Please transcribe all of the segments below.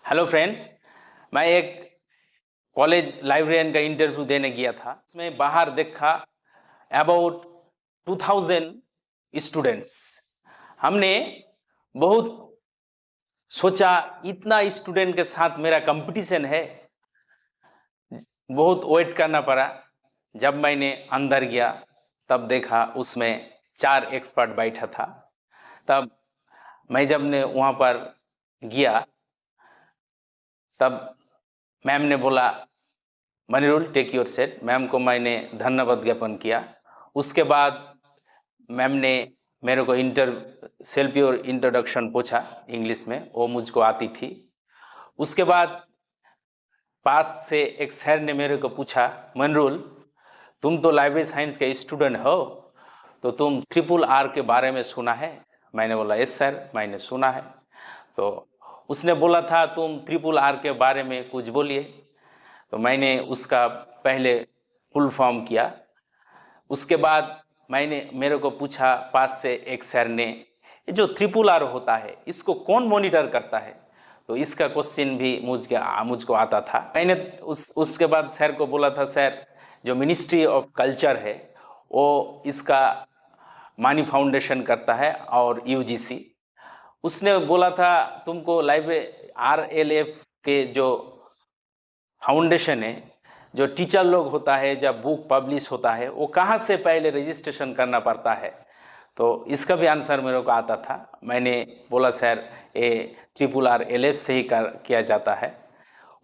Hello friends. मैं एक college librarian का इंटरव्यू देने गया था। उसमें बाहर देखा अबाउट 2000 स्टूडेंट्स। हमने बहुत सोचा इतना स्टूडेंट के साथ मेरा कंपटीशन है, बहुत वेट करना पड़ा। जब मैंने अंदर गया तब देखा उसमें 4 एक्सपर्ट बैठा था। तब मैं जब ने वहाँ पर गया तब मैम ने बोला Manirul take your set. Ma'am को मैंने धन्यवाद ज्ञापन किया। उसके बाद मैम ने मेरे को सेल्फ योर इंट्रोडक्शन पूछा इंग्लिश में, वो मुझको आती थी। उसके बाद पास से एक सर ने मेरे को पूछा, मनिरुल तुम तो लाइब्रेरी साइंस के स्टूडेंट हो, तो तुम ट्रिपल आर के बारे में सुना है? मैंने बोला यस सर, मैंने सुना है। तो उसने बोला था तुम ट्रिपल आर के बारे में कुछ बोलिए। तो मैंने उसका पहले फुल फॉर्म किया। उसके बाद मेरे को पूछा पास से एक सर ने, ये जो ट्रिपल आर होता है इसको कौन मॉनिटर करता है? तो इसका क्वेश्चन भी मुझको आता था। मैंने उसके बाद सर को बोला था, सर जो मिनिस्ट्री ऑफ कल्चर है वो इसका मानी फाउंडेशन करता है और यूजीसी। उसने बोला था तुमको लाइब्रेरी आरएलएफ के जो फाउंडेशन है, जो टीचर लोग होता है, जब बुक पब्लिश होता है वो कहाँ से पहले रजिस्ट्रेशन करना पड़ता है? तो इसका भी आंसर मेरे को आता था। मैंने बोला सर ये ट्रिपल आर एल से ही किया जाता है।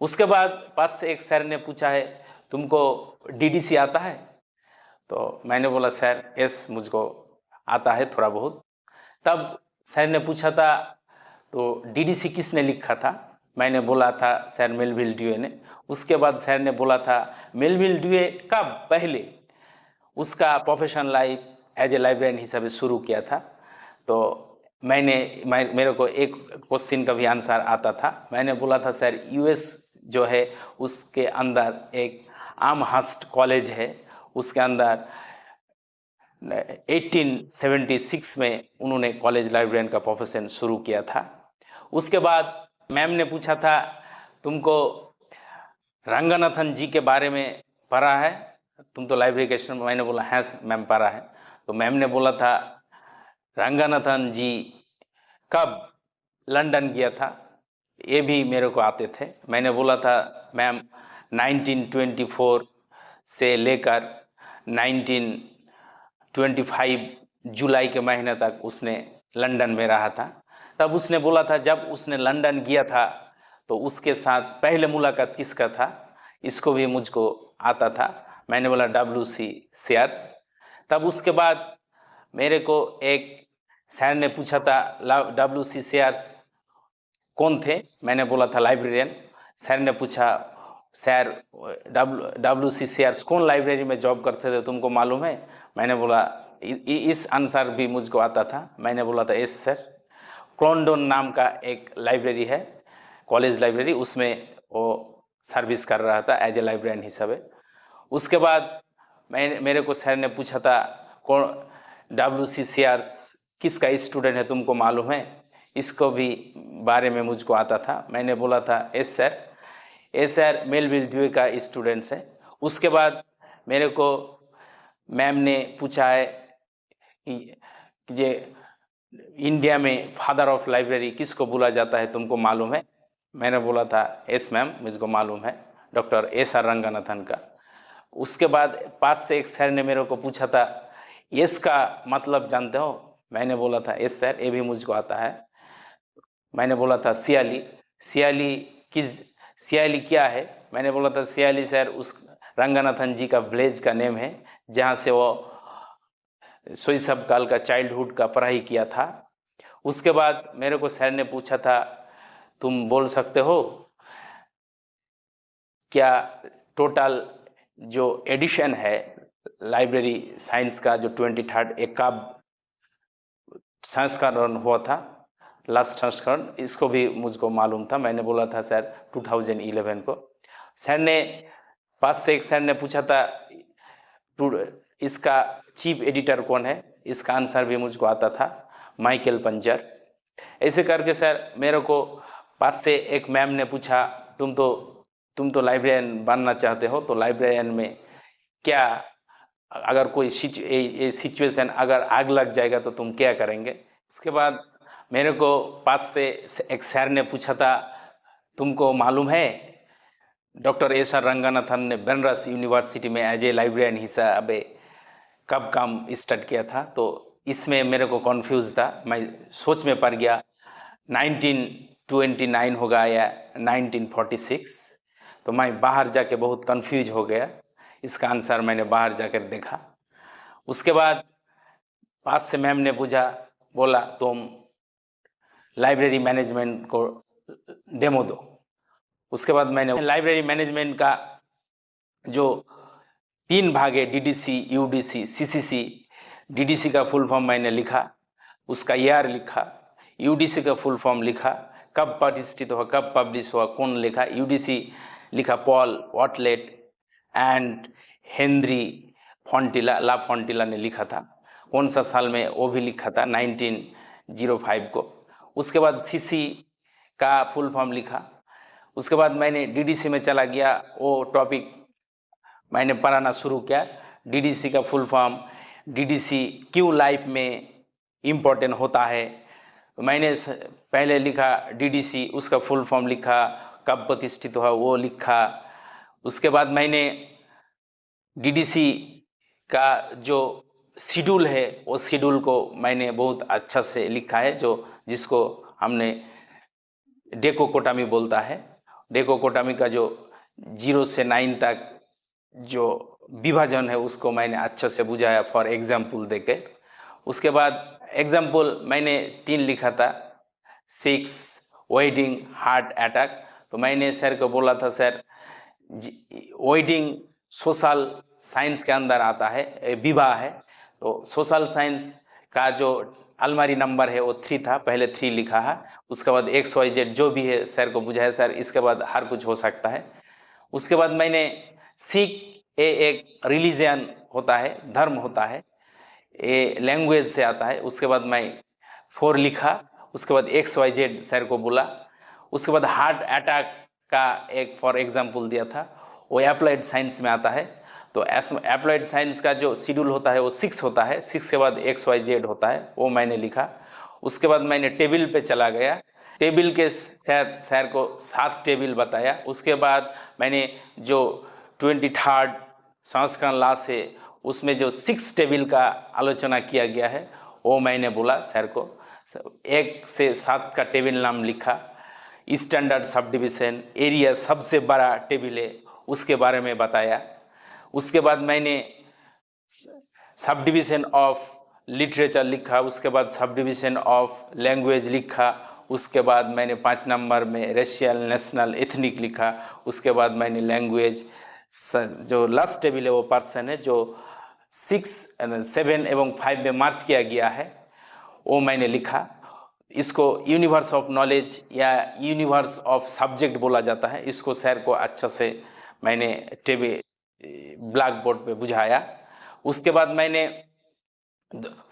उसके बाद पास से एक सर ने पूछा है तुमको डीडीसी आता है? तो मैंने बोला सर यस मुझको आता है थोड़ा बहुत। तब सर ने पूछा था तो डीडीसी किसने लिखा था? मैंने बोला था सर मेलविल ड्यूए ने। उसके बाद सर ने बोला था मेलविल ड्यूए कब पहले उसका professional life as a librarian हिसाब से शुरू किया था? तो मेरे को एक क्वेश्चन का भी आंसर आता था। मैंने बोला था सर यूएस जो है उसके अंदर एक आमहर्स्ट कॉलेज है, उसके अंदर 1876 में उन्होंने कॉलेज लाइब्रेरियन का प्रोफेशन शुरू किया था। उसके बाद मैम ने पूछा था तुमको रंगनाथन जी के बारे में पढ़ा है? तुम तो लाइब्रेरी के स्टूडेंट। मैंने बोला है मैम पढ़ा है। तो मैम ने बोला था रंगनाथन जी कब लंदन गया था? ये भी मेरे को आते थे। मैंने बोला था मैम 1924 से लेकर 1925 जुलाई के महीने तक उसने लंदन में रहा था। तब उसने बोला था जब उसने लंदन गया था तो उसके साथ पहले मुलाकात किसका था? इसको भी मुझको आता था। मैंने बोला WC शेयर्स। तब उसके बाद मेरे को एक सर ने पूछा था WC शेयर्स कौन थे? मैंने बोला था लाइब्रेरियन। सर ने पूछा सर WC शेयर्स कौन लाइब्रेरी में जॉब करते थे तुमको मालूम है? मैंने बोला इस आंसर भी मुझको आता था। मैंने बोला था यस सर। क्रोनडोन नाम का एक लाइब्रेरी है, कॉलेज लाइब्रेरी, उसमें वो सर्विस कर रहा था एज ए लाइब्रेरियन हिसाब। उसके बाद मेरे को सर ने पूछा था कौन WC शेयर्स किसका स्टूडेंट है तुमको मालूम है? इसको भी बारे में मुझको आता था। मैंने बोला था यस सर, ये सर मेलविल ड्यूए का स्टूडेंट्स है। उसके बाद मेरे को मैम ने पूछा है कि ये इंडिया में फादर ऑफ लाइब्रेरी किसको बोला जाता है तुमको मालूम है? मैंने बोला था यस मैम मुझको मालूम है, डॉक्टर SR रंगनाथन का। उसके बाद पास से एक सर ने मेरे को पूछा था यस का मतलब जानते हो? मैंने बोला था यस सर, ये भी मुझको आता है। मैंने बोला था सियाली। सियाली क्या है? मैंने बोला था सियाली सर उस रंगनाथन जी का विलेज का नेम है जहाँ से वो शैशव काल का चाइल्डहुड का पढ़ाई किया था। उसके बाद मेरे को सर ने पूछा था तुम बोल सकते हो क्या टोटल जो एडिशन है लाइब्रेरी साइंस का जो 23rd एक का संस्करण हुआ था, लास्ट संस्करण, इसको भी मुझको मालूम था। मैंने बोला था सर 2011 को। सर ने पास से एक सर ने पूछा था इसका चीफ एडिटर कौन है? इसका आंसर भी मुझको आता था, माइकल पंजर। ऐसे करके सर मेरे को पास से एक मैम ने पूछा, तुम तो लाइब्रेरियन बनना चाहते हो, तो लाइब्रेरियन में क्या, अगर कोई सिचुएशन अगर आग लग जाएगा तो तुम क्या करेंगे। उसके बाद मेरे को पास से एक सर ने पूछा था, तुमको मालूम है डॉक्टर एस आर रंगनाथन ने बनारस यूनिवर्सिटी में एज ए लाइब्रेरियन हिसाब कब काम स्टार्ट किया था। तो इसमें मेरे को कंफ्यूज था, मैं सोच में पड़ गया 1929 होगा या 1946। तो मैं बाहर जाके बहुत कंफ्यूज हो गया, इसका आंसर मैंने बाहर जाकर देखा। उसके बाद पास से मैम ने पूछा, बोला तुम लाइब्रेरी मैनेजमेंट को डेमो दो। उसके बाद मैंने लाइब्रेरी मैनेजमेंट का जो 3 भाग है, डीडीसी, यूडीसी, सीसीसी। डीडीसी का फुल फॉर्म मैंने लिखा, उसका ईयर लिखा, यूडीसी का फुल फॉर्म लिखा, कब प्रतिष्ठित हुआ, कब पब्लिश हुआ, कौन लिखा। यूडीसी लिखा पॉल वॉटलेट एंड हेनरी फॉन्टिला, ला फॉन्टिला ने लिखा था, कौन सा साल में वो भी लिखा था, 1905 को। उसके बाद सीसी का फुल फॉर्म लिखा। उसके बाद मैंने डीडीसी में चला गया, वो टॉपिक मैंने पढ़ाना शुरू किया। डीडीसी का फुल फॉर्म, डीडीसी क्यों लाइफ में इम्पोर्टेंट होता है। मैंने पहले लिखा डीडीसी, उसका फुल फॉर्म लिखा, कब प्रतिष्ठित हुआ वो लिखा। उसके बाद मैंने डीडीसी का जो शेड्यूल है, वो शेड्यूल को मैंने बहुत अच्छा से लिखा है, जिसको हमने डेकोकोटामी बोलता है। डेकोकोटामी का जो 0 से 9 तक जो विभाजन है उसको मैंने अच्छे से बुझाया फॉर एग्जाम्पल देकर। उसके बाद एग्जाम्पल मैंने 3 लिखा था, 6 वेडिंग हार्ट अटैक। तो मैंने सर को बोला था, सर वेडिंग सोशल साइंस के अंदर आता है, विवाह है, तो सोशल साइंस का जो अलमारी नंबर है वो 3 था, पहले 3 लिखा है। उसके बाद XYZ जो भी है सर को बुझाया, सर इसके बाद हर कुछ हो सकता है। उसके बाद मैंने सिख एक रिलीजन होता है, धर्म होता है, ये लैंग्वेज से आता है। उसके बाद मैं 4 लिखा। उसके बाद XYZ सर को बोला। उसके बाद हार्ट अटैक का एक फॉर एग्जाम्पल दिया था, वो अप्लाइड साइंस में आता है। तो अप्लाइड साइंस का जो शेड्यूल होता है वो 6 होता है, 6 के बाद XYZ होता है, वो मैंने लिखा। उसके बाद मैंने टेबल पे चला गया, टेबल के सर को 7 टेबल बताया। उसके बाद मैंने जो 23rd संस्करण ला से उसमें जो 6 टेबल का आलोचना किया गया है वो मैंने बोला सर को। 1 से 7 का टेबल नाम लिखा। स्टैंडर्ड सब डिविजन एरिया सबसे बड़ा टेबल है उसके बारे में बताया। उसके बाद मैंने सब डिविजन ऑफ लिटरेचर लिखा। उसके बाद सब डिविजन ऑफ लैंग्वेज लिखा। उसके बाद मैंने 5 नंबर में रेशियल, नेशनल, एथनिक लिखा। उसके बाद मैंने लैंग्वेज, जो लास्ट टेबल है वो पर्सन है जो 6, 7 एवं 5 में मार्च किया गया है, वो मैंने लिखा। इसको यूनिवर्स ऑफ नॉलेज या यूनिवर्स ऑफ सब्जेक्ट बोला जाता है। इसको सर को अच्छा से मैंने टेबल ब्लैक बोर्ड पे बुझाया। उसके बाद मैंने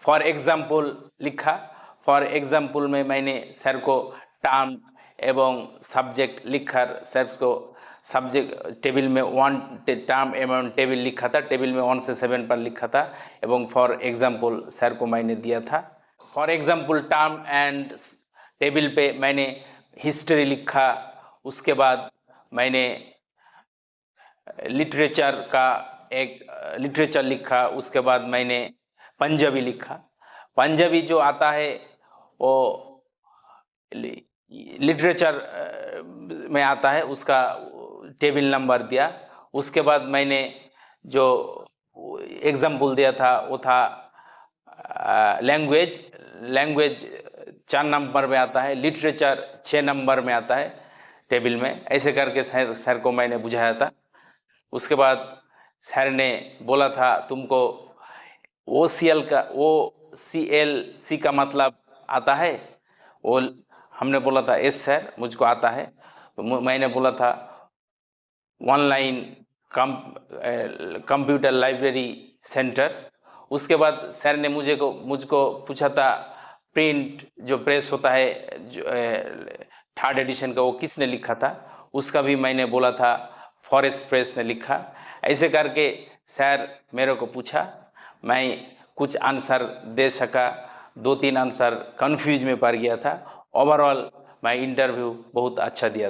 फॉर एग्जाम्पल लिखा। फॉर एग्जाम्पल में मैंने सर को टर्म एवं सब्जेक्ट लिखकर सर को सब्जेक्ट टेबल में 1 टर्म एवं टेबल लिखा था, टेबल में 1 से 7 पर लिखा था एवं फॉर एग्जाम्पल सर को मैंने दिया था। For example term and table पे मैंने हिस्ट्री लिखा। उसके बाद मैंने लिटरेचर का एक लिटरेचर लिखा। उसके बाद मैंने पंजाबी लिखा। पंजाबी जो आता है वो लिटरेचर में आता है, उसका टेबल नंबर दिया। उसके बाद मैंने जो एग्जाम्पल दिया था वो था लैंग्वेज। लैंग्वेज 4 नंबर में आता है, लिटरेचर 6 नंबर में आता है टेबल में। ऐसे करके सर को मैंने बुझाया था। उसके बाद सर ने बोला था, तुमको OCL का मतलब आता है? वो हमने बोला था यस सर मुझको आता है। तो मैंने बोला था ऑनलाइन कंप्यूटर लाइब्रेरी सेंटर। उसके बाद सर ने मुझको पूछा था प्रिंट जो प्रेस होता है, जो थर्ड एडिशन का वो किसने लिखा था, उसका भी मैंने बोला था फॉरेस्ट प्रेस ने लिखा। ऐसे करके सर मेरे को पूछा, मैं कुछ आंसर दे सका, 2-3 आंसर कन्फ्यूज में पड़ गया था। ओवरऑल मैं इंटरव्यू बहुत अच्छा दिया।